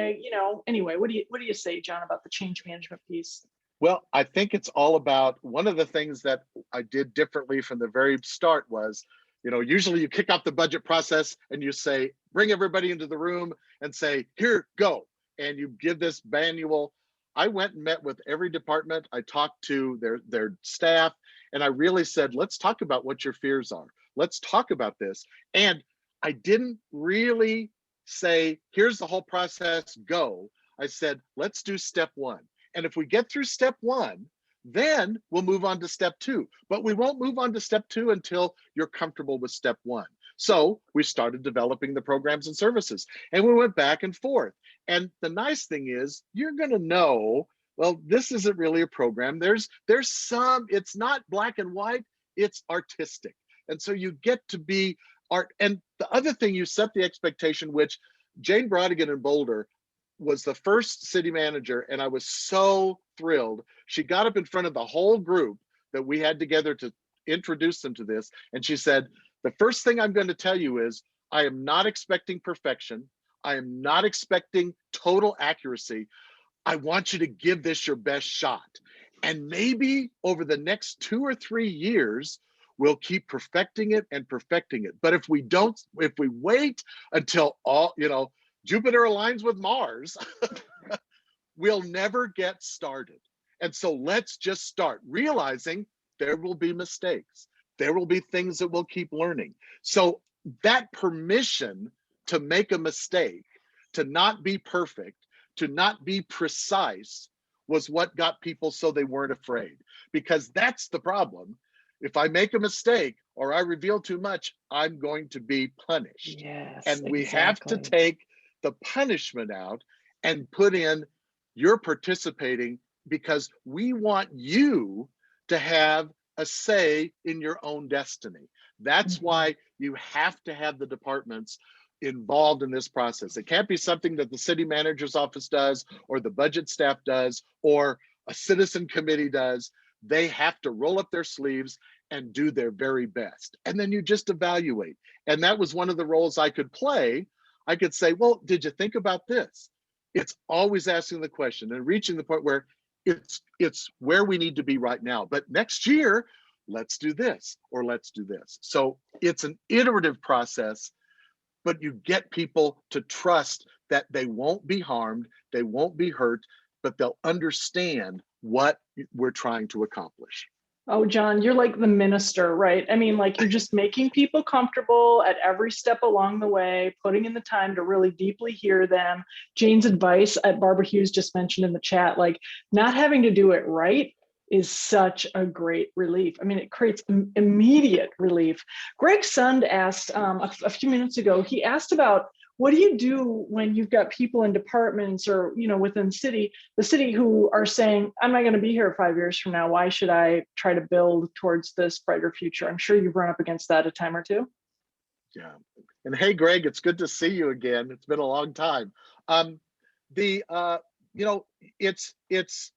anyway, what do you say, John, about the change management piece? Well, I think it's all about, one of the things that I did differently from the very start was, usually you kick off the budget process and you say, bring everybody into the room and say, here, go. And you give this manual. I went and met with every department. I talked to their staff, and I really said, let's talk about what your fears are. Let's talk about this. And I didn't really say, here's the whole process, go. I said, let's do step 1. And if we get through step 1, then we'll move on to step 2. But we won't move on to step 2 until you're comfortable with step 1. So we started developing the programs and services, and we went back and forth. And the nice thing is, you're going to know, well, this isn't really a program. There's some, it's not black and white, it's artistic. And so you get to be art. And the other thing, you set the expectation, which Jane Brodigan in Boulder was the first city manager, and I was so thrilled. She got up in front of the whole group that we had together to introduce them to this, and she said, the first thing I'm going to tell you is, I am not expecting perfection. I am not expecting total accuracy. I want you to give this your best shot. And maybe over the next 2 or 3 years, we'll keep perfecting it and perfecting it. But if we wait until Jupiter aligns with Mars, we'll never get started. And so let's just start realizing there will be mistakes. There will be things that we'll keep learning. So that permission to make a mistake, to not be perfect, to not be precise, was what got people so they weren't afraid. Because that's the problem. If I make a mistake or I reveal too much, I'm going to be punished. Yes, And we have to exactly. take the punishment out and put in, you're participating because we want you to have a say in your own destiny. That's Mhm. why you have to have the departments involved in this process. It can't be something that the city manager's office does or the budget staff does or a citizen committee does. They have to roll up their sleeves and do their very best. And then you just evaluate. And that was one of the roles I could play. I could say, well, did you think about this? It's always asking the question and reaching the point where it's where we need to be right now. But next year, let's do this or let's do this. So it's an iterative process, but you get people to trust that they won't be harmed, they won't be hurt, but they'll understand what we're trying to accomplish. Oh, John, you're like the minister, right? I mean, like you're just making people comfortable at every step along the way, putting in the time to really deeply hear them. Jane's advice at Barbara Hughes just mentioned in the chat, like not having to do it right is such a great relief. I mean, it creates immediate relief. Greg Sund asked a few minutes ago, he asked about what do you do when you've got people in departments or, within the city who are saying, I'm not going to be here 5 years from now. Why should I try to build towards this brighter future? I'm sure you've run up against that a time or two. Yeah. And hey, Greg, it's good to see you again. It's been a long time. The it's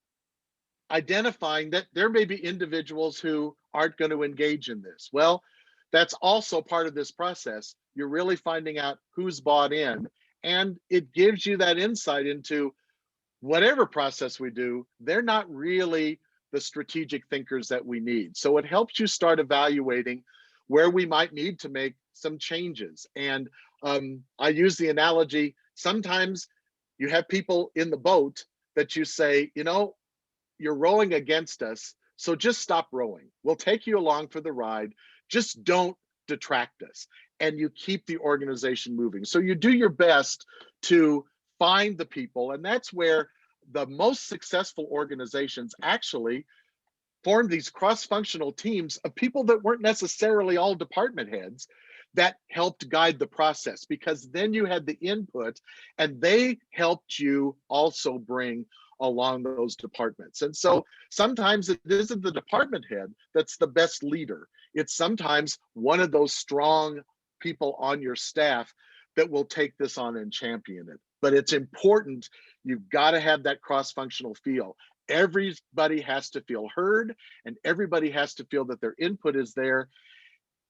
identifying that there may be individuals who aren't going to engage in this. Well, that's also part of this process. You're really finding out who's bought in, and it gives you that insight into whatever process we do, they're not really the strategic thinkers that we need. So it helps you start evaluating where we might need to make some changes. And I use the analogy, sometimes you have people in the boat that you say, you're rowing against us, so just stop rowing. We'll take you along for the ride. Just don't detract us. And you keep the organization moving. So you do your best to find the people. And that's where the most successful organizations actually formed these cross-functional teams of people that weren't necessarily all department heads that helped guide the process, because then you had the input and they helped you also bring along those departments. And so sometimes it isn't the department head that's the best leader. It's sometimes one of those strong people on your staff that will take this on and champion it. But it's important, you've got to have that cross-functional feel. Everybody has to feel heard and everybody has to feel that their input is there.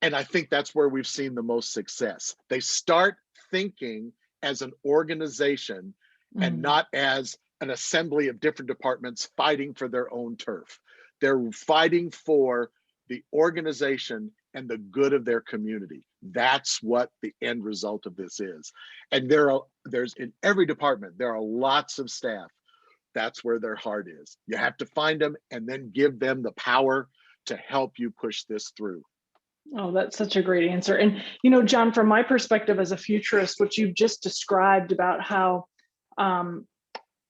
And I think that's where we've seen the most success. They start thinking as an organization and not as an assembly of different departments fighting for their own turf. They're fighting for the organization and the good of their community. That's what the end result of this is. And there's in every department, there are lots of staff. That's where their heart is. You have to find them and then give them the power to help you push this through. Oh, that's such a great answer. And, John, from my perspective as a futurist, what you've just described about how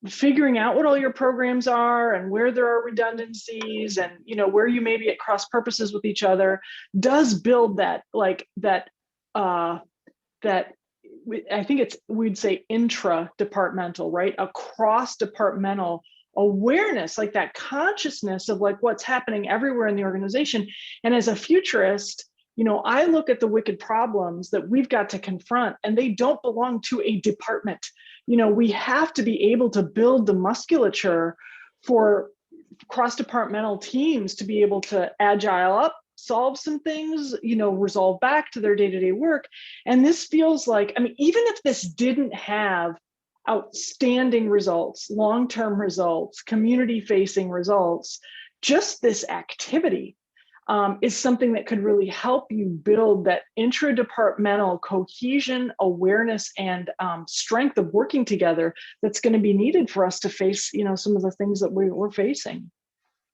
figuring out what all your programs are and where there are redundancies and, where you may be at cross purposes with each other does build that, I think we'd say intra-departmental, right? A cross-departmental awareness, like that consciousness of like what's happening everywhere in the organization. And as a futurist, I look at the wicked problems that we've got to confront, and they don't belong to a department. We have to be able to build the musculature for cross-departmental teams to be able to agile up, solve some things, resolve back to their day-to-day work. And this feels like, even if this didn't have outstanding results, long-term results, community-facing results, just this activity is something that could really help you build that intradepartmental cohesion, awareness, and strength of working together that's going to be needed for us to face, some of the things that we're facing.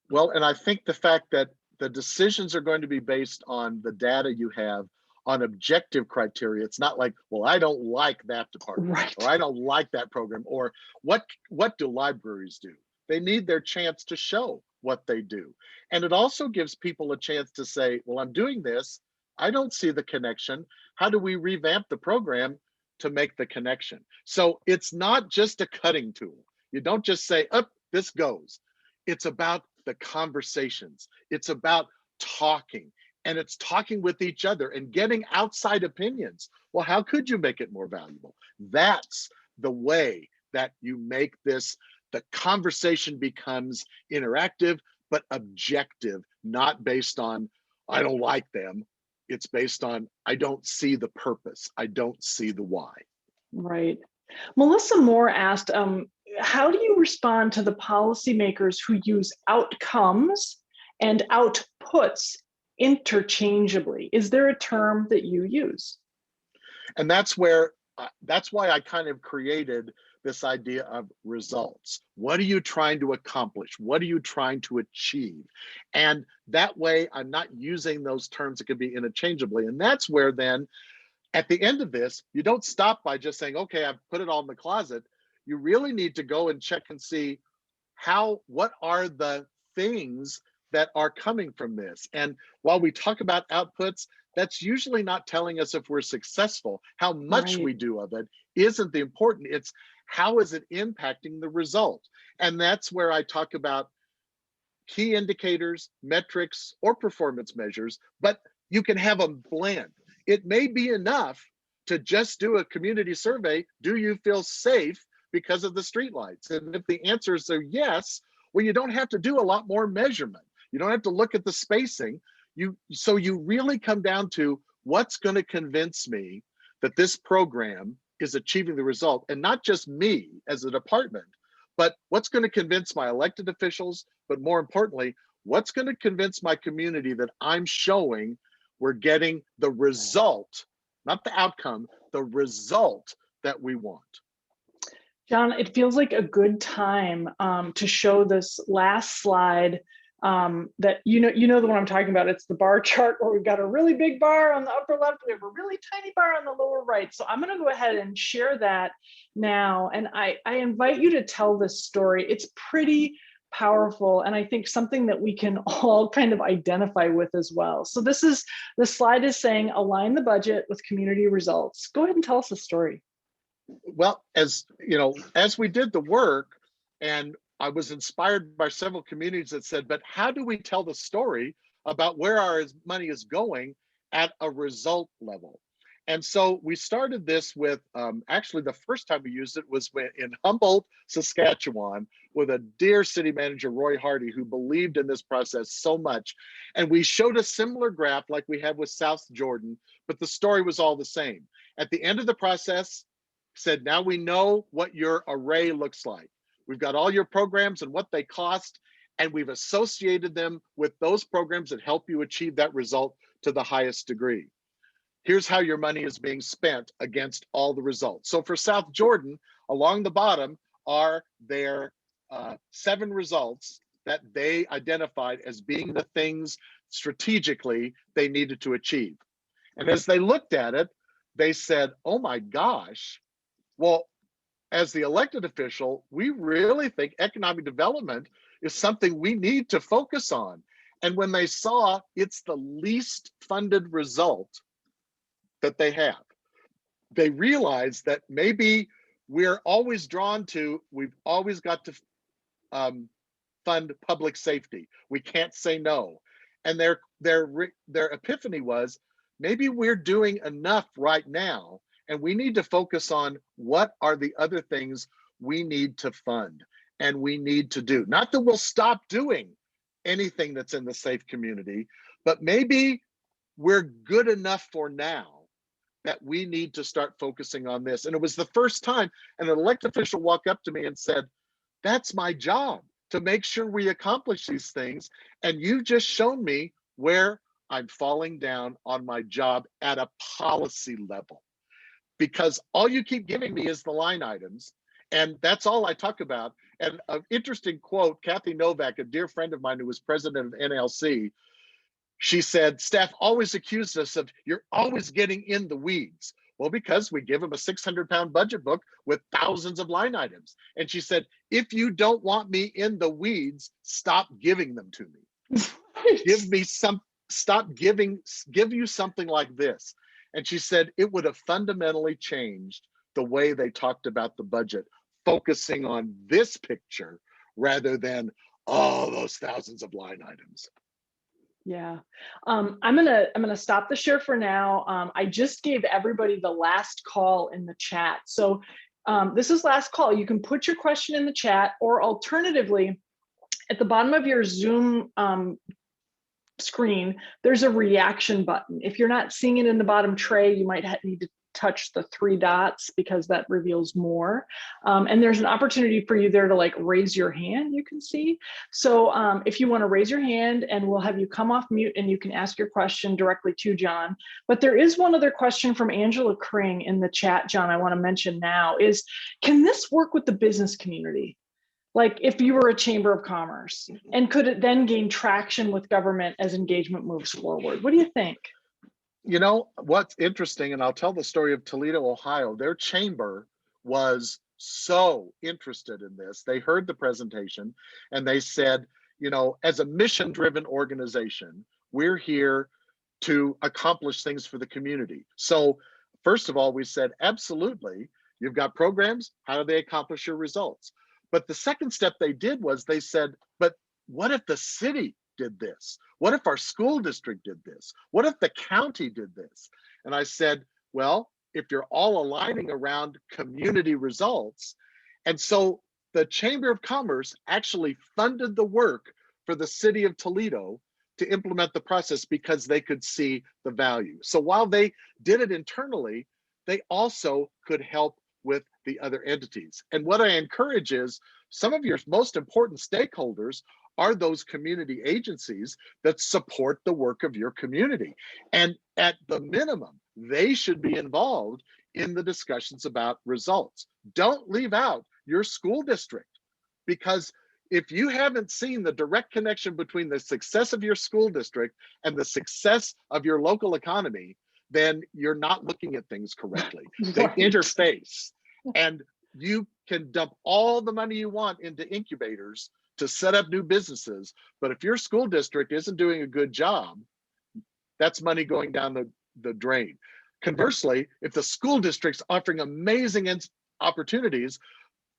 Well, and I think the fact that the decisions are going to be based on the data you have on objective criteria. It's not like, well, I don't like that department, Right. or I don't like that program, or what do libraries do? They need their chance to show what they do. And it also gives people a chance to say, well, I'm doing this. I don't see the connection. How do we revamp the program to make the connection? So it's not just a cutting tool. You don't just say, up, this goes. It's about the conversations. It's about talking, and it's talking with each other and getting outside opinions. Well, how could you make it more valuable? That's the way that you make this, the conversation becomes interactive, but objective, not based on, I don't like them. It's based on, I don't see the purpose. I don't see the why. Right. Melissa Moore asked, how do you respond to the policymakers who use outcomes and outputs interchangeably? Is there a term that you use? And that's why I kind of created this idea of results. What are you trying to accomplish? What are you trying to achieve? And that way I'm not using those terms that can be interchangeably. And that's where then at the end of this, you don't stop by just saying, okay, I've put it all in the closet. You really need to go and check and see what are the things that are coming from this. And while we talk about outputs, that's usually not telling us if we're successful. How much we do of it isn't the important. It's how is it impacting the result? And that's where I talk about key indicators, metrics, or performance measures, but you can have a blend. It may be enough to just do a community survey. Do you feel safe because of the streetlights? And if the answers are yes, well, you don't have to do a lot more measurement. You don't have to look at the spacing. So you really come down to what's going to convince me that this program is achieving the result, and not just me as a department, but what's going to convince my elected officials, but more importantly, what's going to convince my community that I'm showing we're getting the result, not the outcome, the result that we want. John, it feels like a good time to show this last slide that you know the one I'm talking about. It's the bar chart where we've got a really big bar on the upper left, we have a really tiny bar on the lower right. So I'm going to go ahead and share that now, and I invite you to tell this story. It's pretty powerful, and I think something that we can all kind of identify with as well. So the slide is saying align the budget with community results. Go ahead and tell us the story. Well, as we did the work, and I was inspired by several communities that said, but how do we tell the story about where our money is going at a result level? And so we started this with, actually the first time we used it was in Humboldt, Saskatchewan, with a dear city manager, Roy Hardy, who believed in this process so much. And we showed a similar graph like we had with South Jordan, but the story was all the same. At the end of the process, said, now we know what your array looks like. We've got all your programs and what they cost, and we've associated them with those programs that help you achieve that result to the highest degree. Here's how your money is being spent against all the results. So for South Jordan, along the bottom are their 7 results that they identified as being the things strategically they needed to achieve. And as they looked at it, they said, oh my gosh, well, as the elected official, we really think economic development is something we need to focus on. And when they saw it's the least funded result that they have, they realized that maybe we're always drawn to, we've always got to fund public safety. We can't say no. And their epiphany was, maybe we're doing enough right now, and we need to focus on what are the other things we need to fund and we need to do. Not that we'll stop doing anything that's in the safe community, but maybe we're good enough for now that we need to start focusing on this. And it was the first time an elected official walked up to me and said, that's my job, to make sure we accomplish these things. And you just shown me where I'm falling down on my job at a policy level, because all you keep giving me is the line items. And that's all I talk about. And an interesting quote, Kathy Novak, a dear friend of mine who was president of NLC, she said, staff always accused us of, you're always getting in the weeds. Well, because we give them a 600-pound budget book with thousands of line items. And she said, if you don't want me in the weeds, stop giving them to me. Give me some, give you something like this. And she said, it would have fundamentally changed the way they talked about the budget, focusing on this picture rather than all those thousands of line items. Yeah, I'm gonna stop the share for now. I just gave everybody the last call in the chat. So this is last call. You can put your question in the chat, or alternatively, at the bottom of your Zoom screen, there's a reaction button. If you're not seeing it in the bottom tray, you might need to touch the 3 dots because that reveals more. And there's an opportunity for you there to like raise your hand, you can see. So if you want to raise your hand, and we'll have you come off mute and you can ask your question directly to John. But there is one other question from Angela Kring in the chat, John, I want to mention now is, can this work with the business community? Like if you were a chamber of commerce, and could it then gain traction with government as engagement moves forward? What do you think? You know, what's interesting, and I'll tell the story of Toledo, Ohio, their chamber was so interested in this. They heard the presentation and they said, you know, as a mission-driven organization, we're here to accomplish things for the community. So first of all, we said, absolutely, you've got programs, how do they accomplish your results? But the second step they did was they said, but what if the city did this? What if our school district did this? What if the county did this? And I said, well, if you're all aligning around community results. And so the Chamber of Commerce actually funded the work for the city of Toledo to implement the process because they could see the value. So while they did it internally, they also could help with the other entities. And what I encourage is some of your most important stakeholders are those community agencies that support the work of your community. And at the minimum, they should be involved in the discussions about results. Don't leave out your school district, because if you haven't seen the direct connection between the success of your school district and the success of your local economy, then you're not looking at things correctly. They interface, and you can dump all the money you want into incubators to set up new businesses. But if your school district isn't doing a good job, that's money going down the drain. Conversely, if the school district's offering amazing opportunities,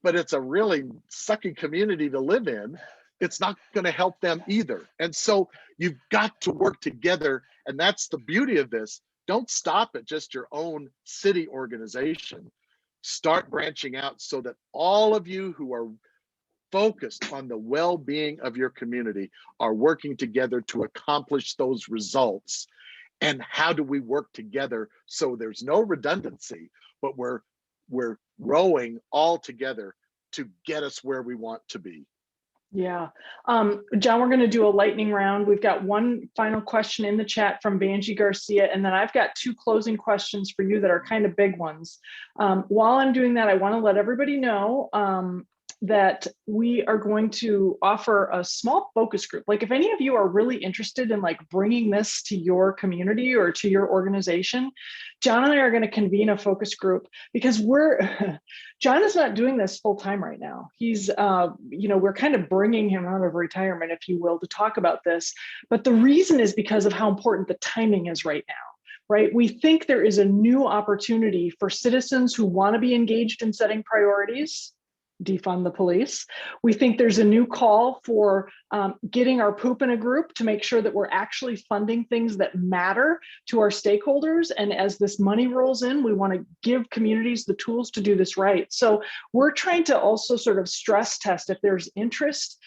but it's a really sucky community to live in, it's not going to help them either. And so you've got to work together. And that's the beauty of this. Don't stop at just your own city organization. Start branching out so that all of you who are focused on the well-being of your community are working together to accomplish those results. And how do we work together so there's no redundancy, but we're rowing all together to get us where we want to be? Yeah. John, we're going to do a lightning round. We've got one final question in the chat from Banji Garcia, and then I've got 2 closing questions for you that are kind of big ones. While I'm doing that, I want to let everybody know that we are going to offer a small focus group. Like if any of you are really interested in like bringing this to your community or to your organization, John and I are going to convene a focus group, because John is not doing this full time right now. He's, you know, we're kind of bringing him out of retirement, if you will, to talk about this. But the reason is because of how important the timing is right now. Right? We think there is a new opportunity for citizens who want to be engaged in setting priorities, defund the police. We think there's a new call for getting our poop in a group to make sure that we're actually funding things that matter to our stakeholders. And as this money rolls in, we want to give communities the tools to do this right. So we're trying to also sort of stress test if there's interest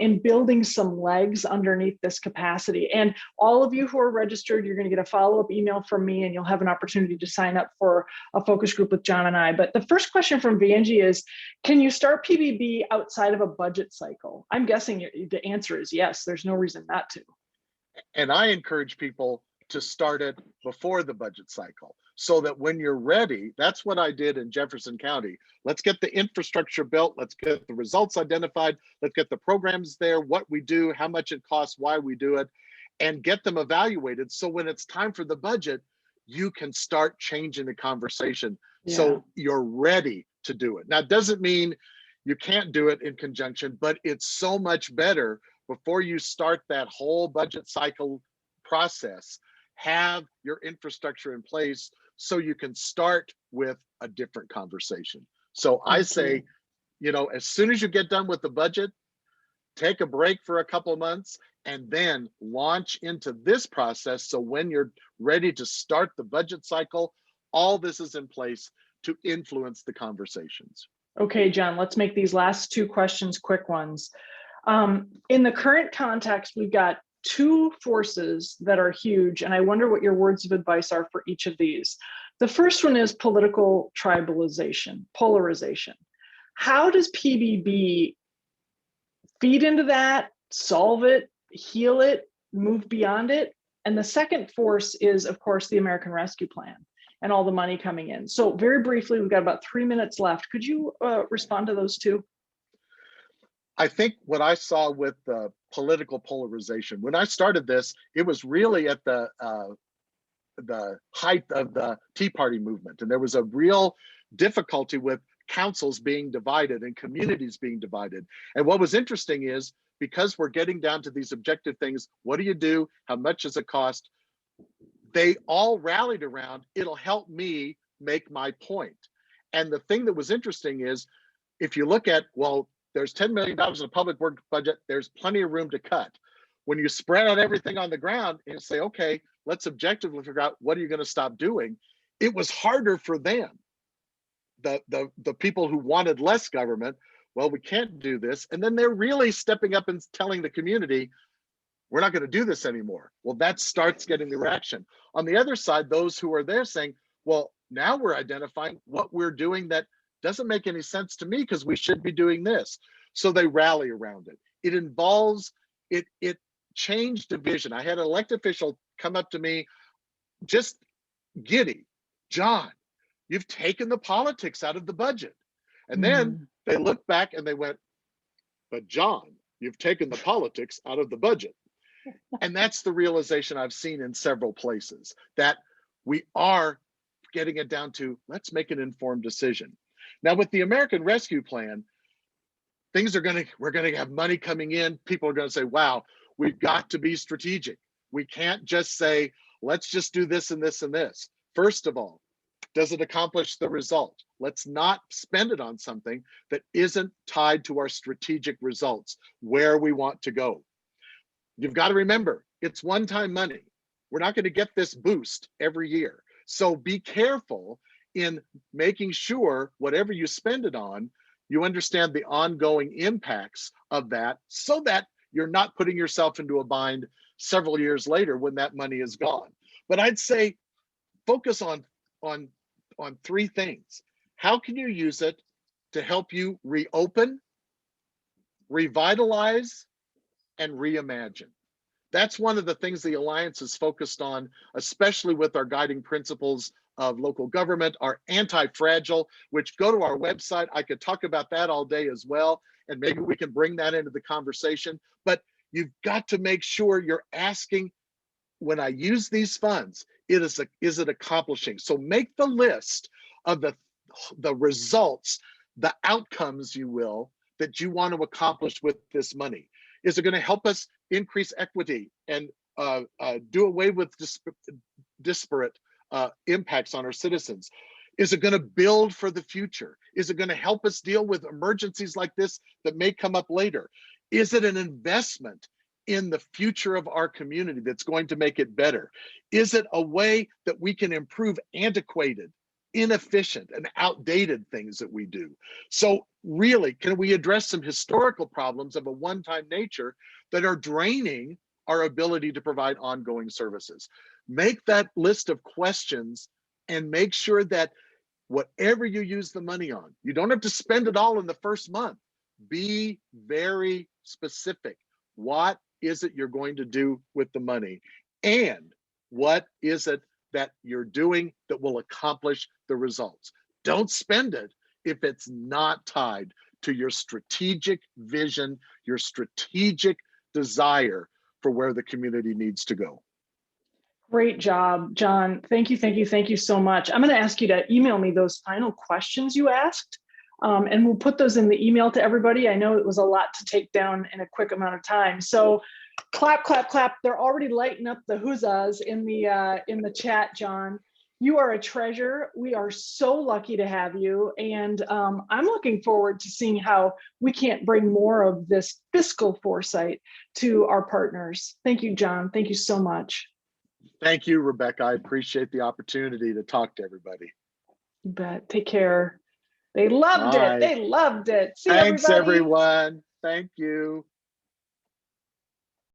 in building some legs underneath this capacity. And all of you who are registered, you're going to get a follow-up email from me, and you'll have an opportunity to sign up for a focus group with John and I. But the first question from Vanjie is, can you start PBB outside of a budget cycle? I'm guessing the answer is yes. There's no reason not to. And I encourage people to start it before the budget cycle, so that when you're ready, that's what I did in Jefferson County. Let's get the infrastructure built. Let's get the results identified. Let's get the programs there, what we do, how much it costs, why we do it, and get them evaluated. So when it's time for the budget, you can start changing the conversation. Yeah. So you're ready to do it. Now, it doesn't mean you can't do it in conjunction, but it's so much better before you start that whole budget cycle process. Have your infrastructure in place so you can start with a different conversation. So I say, you know, as soon as you get done with the budget, take a break for a couple of months and then launch into this process. So when you're ready to start the budget cycle, all this is in place to influence the conversations. Okay, John, let's make these last two questions quick ones. In the current context, we've got two forces that are huge, and I wonder what your words of advice are for each of these. The first one is political tribalization, polarization. How does PBB feed into that, solve it, heal it, move beyond it? And the second force is, of course, the American Rescue Plan and all the money coming in. So very briefly, we've got about 3 minutes left. Could you respond to those two? I think what I saw with the political polarization, when I started this, it was really at the height of the Tea Party movement. And there was a real difficulty with councils being divided and communities being divided. And what was interesting is, because we're getting down to these objective things, what do you do? How much does it cost? They all rallied around, it'll help me make my point. And the thing that was interesting is, if you look at, well, there's $10 million in a public works budget, there's plenty of room to cut. When you spread out everything on the ground and say, okay, let's objectively figure out what are you going to stop doing, it was harder for them. The people who wanted less government, well, we can't do this. And then they're really stepping up and telling the community, we're not going to do this anymore. Well, that starts getting the reaction. On the other side, those who are there saying, well, now we're identifying what we're doing that doesn't make any sense to me because we should be doing this. So they rally around it. It involves, it changed division. I had an elected official come up to me, just giddy, John, you've taken the politics out of the budget. And then they looked back and they went, but John, you've taken the politics out of the budget. And that's the realization I've seen in several places, that we are getting it down to, let's make an informed decision. Now with the American Rescue Plan, we're going to have money coming in. People are going to say, wow, we've got to be strategic. We can't just say, let's just do this and this and this. First of all, does it accomplish the result? Let's not spend it on something that isn't tied to our strategic results, where we want to go. You've got to remember, it's one-time money. We're not going to get this boost every year. So be careful in making sure whatever you spend it on, you understand the ongoing impacts of that, so that you're not putting yourself into a bind several years later when that money is gone. But I'd say focus on three things. How can you use it to help you reopen, revitalize, and reimagine? That's one of the things the Alliance is focused on, especially with our guiding principles of local government, our anti-fragile, which go to our website. I could talk about that all day as well, and maybe we can bring that into the conversation. But you've got to make sure you're asking, when I use these funds, is it accomplishing? So make the list of the results, the outcomes, you will, that you want to accomplish with this money. Is it going to help us increase equity and do away with disparate impacts on our citizens? Is it going to build for the future? Is it going to help us deal with emergencies like this that may come up later? Is it an investment in the future of our community that's going to make it better? Is it a way that we can improve antiquated, inefficient, and outdated things that we do? So really, can we address some historical problems of a one-time nature that are draining our ability to provide ongoing services? Make that list of questions and make sure that whatever you use the money on, you don't have to spend it all in the first month. Be very specific. What is it you're going to do with the money? And what is it that you're doing that will accomplish the results? Don't spend it if it's not tied to your strategic vision, your strategic desire for where the community needs to go. Great job, John. Thank you, thank you, thank you so much. I'm going to ask you to email me those final questions you asked, and we'll put those in the email to everybody. I know it was a lot to take down in a quick amount of time. So clap, clap, clap. They're already lighting up the huzzas in the chat, John. You are a treasure. We are so lucky to have you. And I'm looking forward to seeing how we can bring more of this fiscal foresight to our partners. Thank you, John. Thank you so much. Thank you, Rebecca. I appreciate the opportunity to talk to everybody. You bet. Take care. They loved Bye. it. They loved it. See Thanks, everybody. everyone. Thank you.